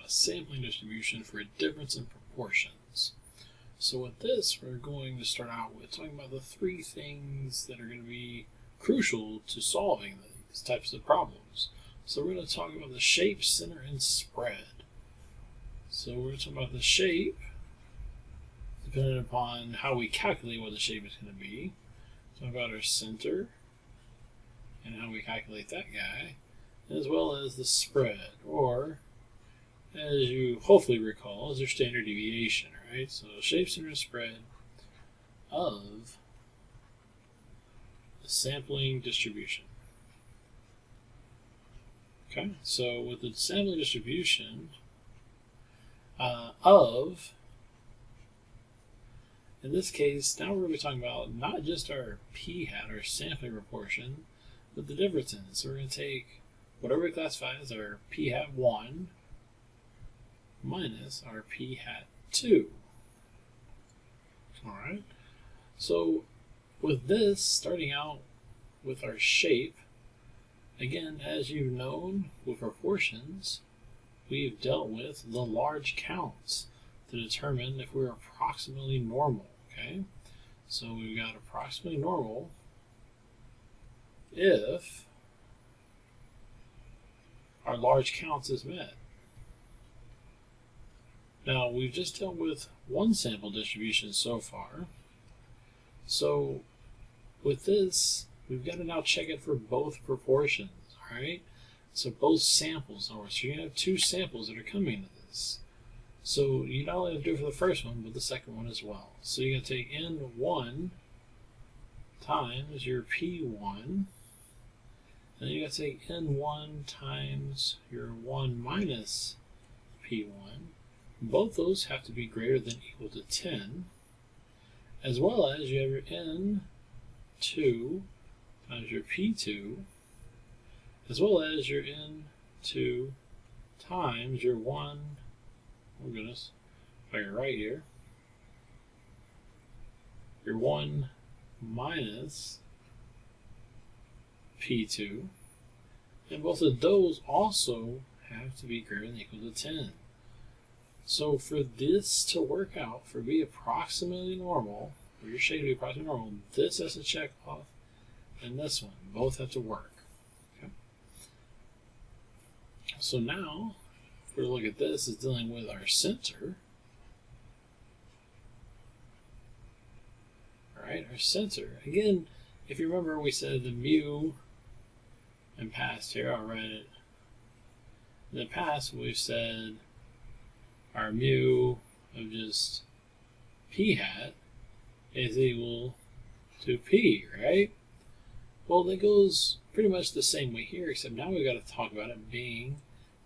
a sampling distribution for a difference in proportions. So with this, we're going to start out with talking about the three things that are going to be crucial to solving these types of problems. So we're going to talk about the shape, center, and spread. So we're going to talk about the shape, depending upon how we calculate what the shape is going to be. Talk about our center and how we calculate that guy, as well as the spread, or as you hopefully recall, is your standard deviation, right? So shape, center, and spread of the sampling distribution. Okay, so with the sampling distribution in this case, now we're going to be talking about not just our p hat, our sampling proportion, but the difference in it. So we're going to take whatever we classify as our p hat 1 minus our p hat 2. Alright, so with this, starting out with our shape, again, as you've known with proportions, we've dealt with the large counts to determine if we're approximately normal, okay? So we've got approximately normal if our large counts is met. Now, we've just dealt with one sample distribution so far. So with this, we've got to now check it for both proportions, all right? So both samples, in other words, so you're going to have two samples that are coming into this. So you not only have to do it for the first one, but the second one as well. So you're going to take N1 times your P1, and then you got to take N1 times your 1 minus P1. Both those have to be greater than or equal to 10, as well as you have your N2 times your P2, as well as your N2 times your 1, oh goodness, if I can write here, your 1 minus P2, and both of those also have to be greater than or equal to 10. So for this to work out, for be approximately normal, for your shape to be approximately normal, this has to check off, and this one, both have to work. Okay. So now, if we look at this, it's dealing with our center. All right, our center. Again, if you remember, we said the mu in past here. I'll write it. In the past, we've said our mu of just p hat is equal to p, right? Well, that goes pretty much the same way here, except now we've got to talk about it being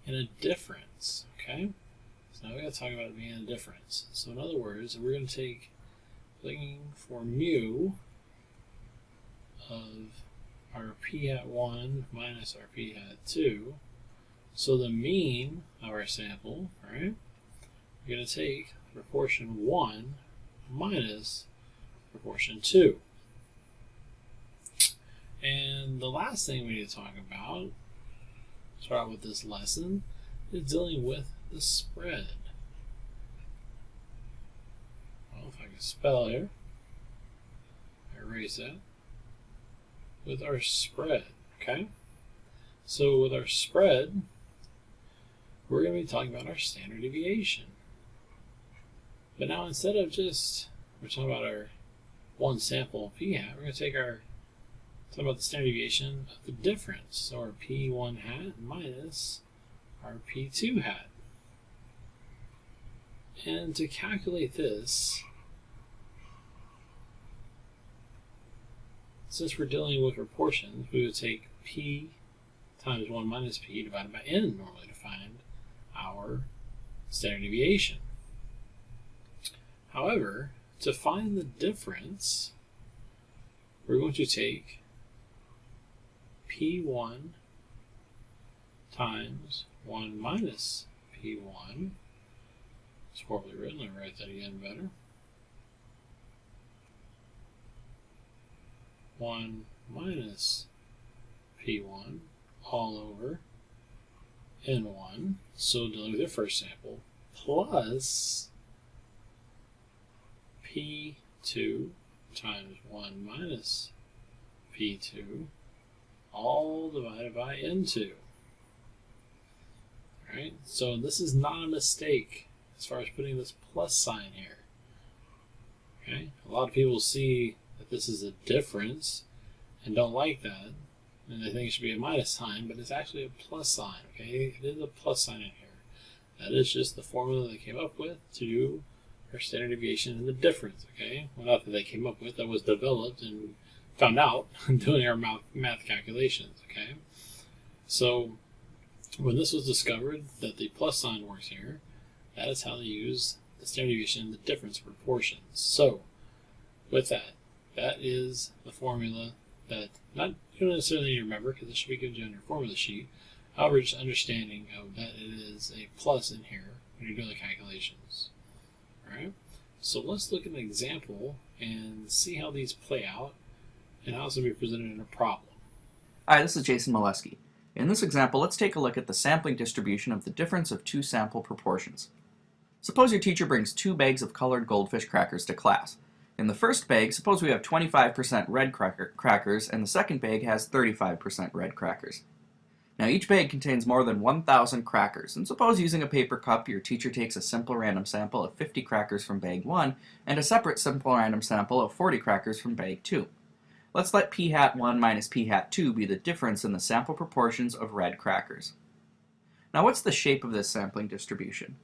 in a difference, okay? So now we've got to talk about it being in a difference. So in other words, we're going to take, looking for mu of our p hat 1 minus our p hat 2. So the mean of our sample, right? We're going to take proportion 1 minus proportion 2. And the last thing we need to talk about, start out with this lesson, is dealing with the spread. Well, if I can spell here, erase that. With our spread, okay? So with our spread, we're going to be talking about our standard deviation. But now instead of just, we're talking about our one sample p hat, we're going to take our, talk about the standard deviation of the difference. So our p1 hat minus our p2 hat. And to calculate this, since we're dealing with proportions, we would take p times 1 minus p divided by n normally to find our standard deviation. However, to find the difference, we're going to take P1 times 1 minus P1. It's poorly written. Let me write that again better. 1 minus P1 all over N1, so dealing with your first sample, plus P2 times 1 minus P2, all divided by N2. Alright, so this is not a mistake as far as putting this plus sign here. Okay, a lot of people see that this is a difference and don't like that, and they think it should be a minus sign, but it's actually a plus sign. Okay, it is a plus sign in here. That is just the formula they came up with to do our standard deviation and the difference. Okay, well, not that they came up with, that was developed and found out doing our math calculations. Okay, so when this was discovered that the plus sign works here, that is how they use the standard deviation and the difference proportions. So with that, that is the formula that you don't necessarily need to remember because it should be given to you on your formula sheet. However, just understanding of that it is a plus in here when you're doing the calculations. Alright, so let's look at an example and see how these play out and how it's going to be presented in a problem. Hi, this is Jason Molesky. In this example, let's take a look at the sampling distribution of the difference of two sample proportions. Suppose your teacher brings 2 bags of colored goldfish crackers to class. In the first bag, suppose we have 25% red crackers, and the second bag has 35% red crackers. Now each bag contains more than 1,000 crackers, and suppose using a paper cup your teacher takes a simple random sample of 50 crackers from bag 1 and a separate simple random sample of 40 crackers from bag 2. Let's let p hat 1 minus p hat 2 be the difference in the sample proportions of red crackers. Now what's the shape of this sampling distribution?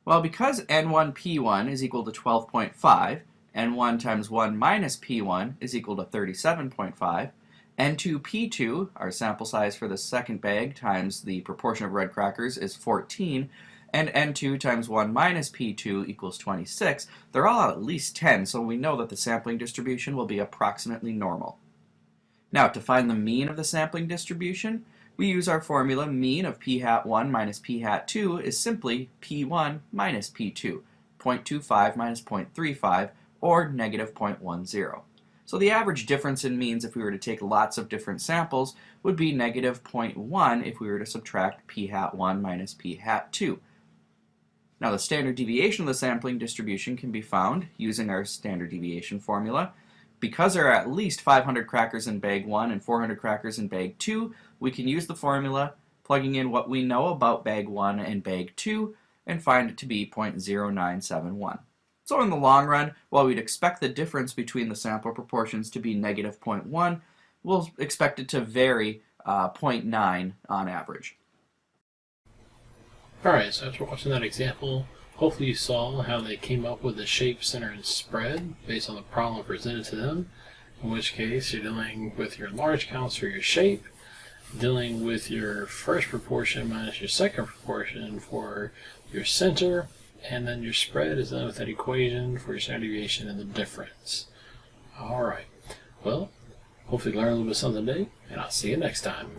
Well, because n1 p1 is equal to 12.5, n1 times 1 minus p1 is equal to 37.5, n2 p2, our sample size for the second bag, times the proportion of red crackers is 14, and n2 times 1 minus p2 equals 26, they're all at least 10, so we know that the sampling distribution will be approximately normal. Now, to find the mean of the sampling distribution, we use our formula mean of p hat 1 minus p hat 2 is simply p1 minus p2, 0.25 minus 0.35, or negative 0.10. So the average difference in means if we were to take lots of different samples would be negative 0.1 if we were to subtract p hat 1 minus p hat 2. Now the standard deviation of the sampling distribution can be found using our standard deviation formula. Because there are at least 500 crackers in bag 1 and 400 crackers in bag 2, we can use the formula, plugging in what we know about bag 1 and bag 2, and find it to be 0.0971. So in the long run, while we'd expect the difference between the sample proportions to be negative 0.1, we'll expect it to vary 0.9 on average. Alright, so after watching that example, hopefully you saw how they came up with the shape, center, and spread based on the problem presented to them, in which case you're dealing with your large counts for your shape, dealing with your first proportion minus your second proportion for your center, and then your spread is done with that equation for your standard deviation and the difference. Alright, well, hopefully you learned a little bit something today, and I'll see you next time.